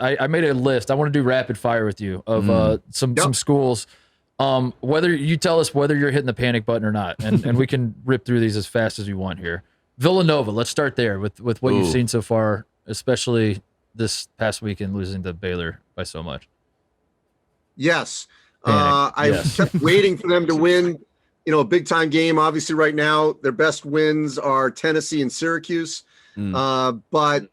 I made a list. I want to do rapid fire with you of some schools. Whether you tell us whether you're hitting the panic button or not, and we can rip through these as fast as we want here. Villanova, let's start there with what you've seen so far, especially this past weekend losing to Baylor by so much. Yes. I kept waiting for them to win, a big-time game. Obviously, right now, their best wins are Tennessee and Syracuse. But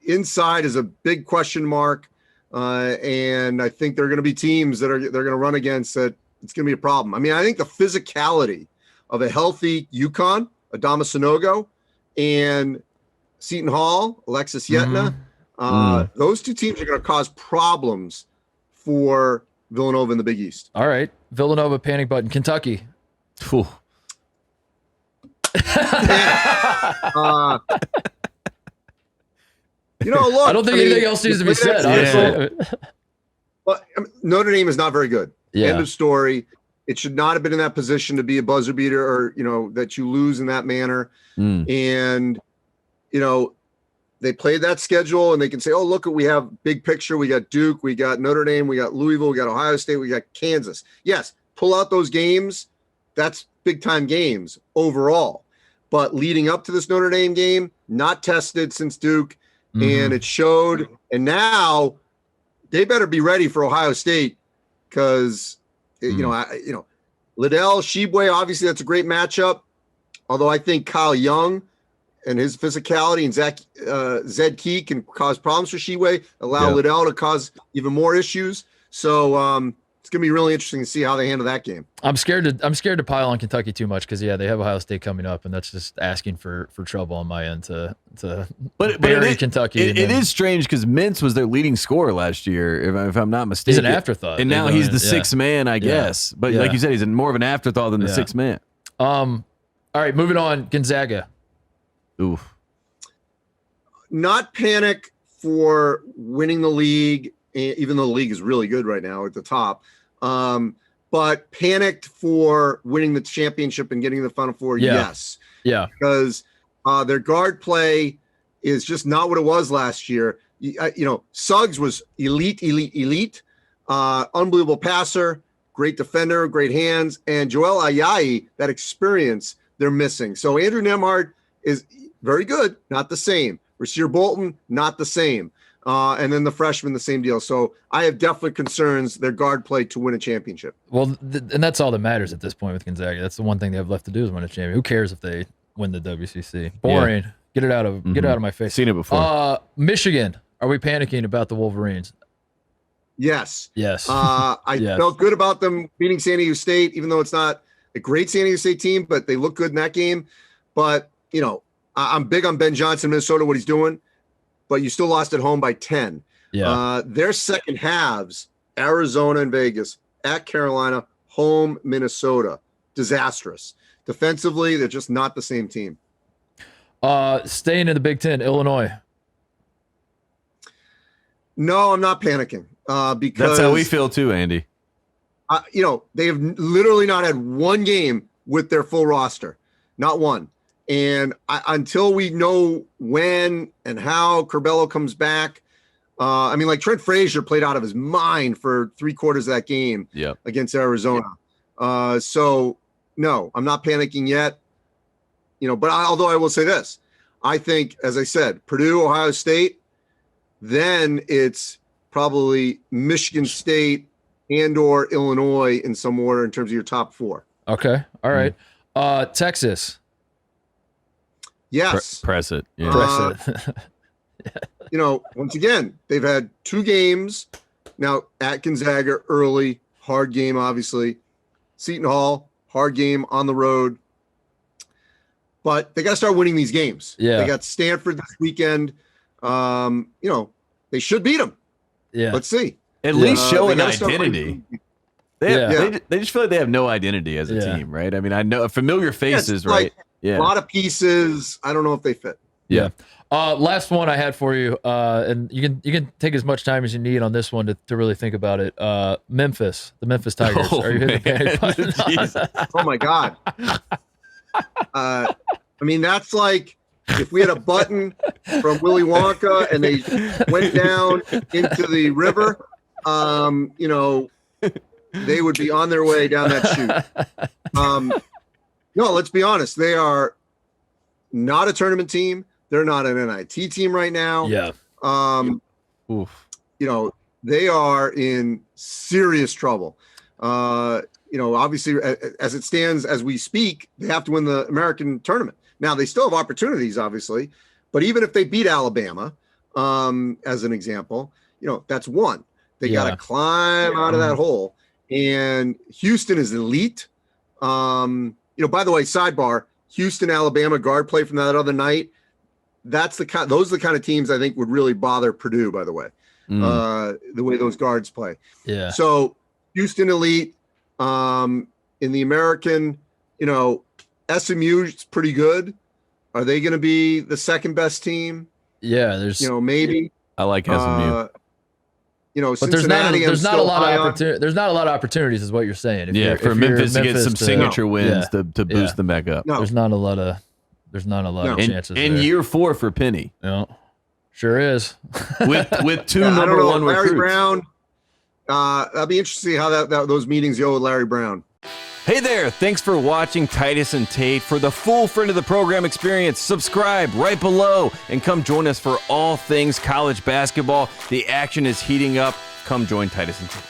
inside is a big question mark. And I think there are going to be teams they're going to run against that it's going to be a problem. I mean, I think the physicality of a healthy UConn, Adama Sanogo, and Seton Hall, Alexis Yetna, those two teams are going to cause problems for Villanova in the Big East. All right. Villanova panic button. Kentucky. Look, I don't think anything else needs to be said, honestly. Well, Notre Dame is not very good. End of story. It should not have been in that position to be a buzzer beater or, that you lose in that manner. And, they played that schedule and they can say, oh, look, we have big picture. We got Duke, we got Notre Dame, we got Louisville, we got Ohio State, we got Kansas. Yes, pull out those games. That's big time games overall. But leading up to this Notre Dame game, not tested since Duke, and it showed. And now they better be ready for Ohio State because, Liddell, Shibwe, obviously that's a great matchup. Although I think Kyle Young and his physicality and Zed Key can cause problems for Shibwe, allow Liddell to cause even more issues. So it's going to be really interesting to see how they handle that game. I'm scared to pile on Kentucky too much because they have Ohio State coming up, and that's just asking for trouble on my end to bury Kentucky. It is strange because Mintz was their leading scorer last year, if I'm not mistaken. He's an afterthought, and now he's the sixth man, I guess. But like you said, he's more of an afterthought than the sixth man. All right, moving on. Gonzaga. Oof. Not panic for winning the league, even though the league is really good right now at the top. But panicked for winning the championship and getting the Final Four. Yes. Yeah. Because their guard play is just not what it was last year. Suggs was elite, unbelievable passer, great defender, great hands, and Joel Ayayi, that experience they're missing. So Andrew Nembhard is very good, not the same. Rasir Bolton, not the same. And then the freshman, the same deal. So I have definitely concerns their guard play to win a championship. Well, and that's all that matters at this point with Gonzaga. That's the one thing they have left to do is win a championship. Who cares if they win the WCC? Boring. Get it out of my face. Seen it before. Michigan. Are we panicking about the Wolverines? Yes. I felt good about them beating San Diego State, even though it's not a great San Diego State team, but they look good in that game. But, I'm big on Ben Johnson, Minnesota, what he's doing, but you still lost at home by 10. Their second halves, Arizona and Vegas, at Carolina, home Minnesota, disastrous. Defensively, they're just not the same team. Staying in the Big Ten, Illinois. No, I'm not panicking because that's how we feel too, Andy. They have literally not had one game with their full roster, not one. And until we know when and how Curbelo comes back, Trent Frazier played out of his mind for 3/4 of that game against Arizona. So, no, I'm not panicking yet. But although I will say this, I think, as I said, Purdue, Ohio State, then it's probably Michigan State and or Illinois in some order in terms of your top four. Okay. All right. Texas. Yes. Press it. Yeah. Press it. Once again, they've had 2 games now at Gonzaga early, hard game, obviously. Seton Hall, hard game on the road. But they got to start winning these games. Yeah. They got Stanford this weekend. They should beat them. Yeah. Let's see. At least show an identity. They just feel like they have no identity as a team, right? I mean, I know familiar faces, right? A lot of pieces. I don't know if they fit. Yeah. Last one I had for you, and you can take as much time as you need on this one to really think about it. Memphis, the Memphis Tigers. Are you hitting the panic button? Oh my God. That's like If we had a button from Willy Wonka and they went down into the river, you know, they would be on their way down that chute. No, let's be honest. They are not a tournament team. They're not an NIT team right now. Yeah. You know, they are in serious trouble. You know, obviously, as it stands, as we speak, they have to win the American tournament. Now, they still have opportunities, obviously, but even if they beat Alabama, as an example, you know, that's one. They got to climb out of that hole. And Houston is elite. You know, by the way, sidebar, Houston, Alabama guard play from that other night. Those are the kind of teams I think would really bother Purdue, by the way, the way those guards play. Yeah. So Houston elite, in the American, you know, SMU is pretty good. Are they going to be the second best team? Yeah. You know, maybe. I like SMU. You know, but there's not a lot of opportunities, is what you're saying. For Memphis to get some signature wins to boost them back up. No. There's not a lot of chances. In year 4 for Penny. No, sure is. with two number one Larry recruits. Brown. That'll be interesting how those meetings go with Larry Brown. Hey there, thanks for watching Titus and Tate. For the full friend of the program experience, subscribe right below and come join us for all things college basketball. The action is heating up. Come join Titus and Tate.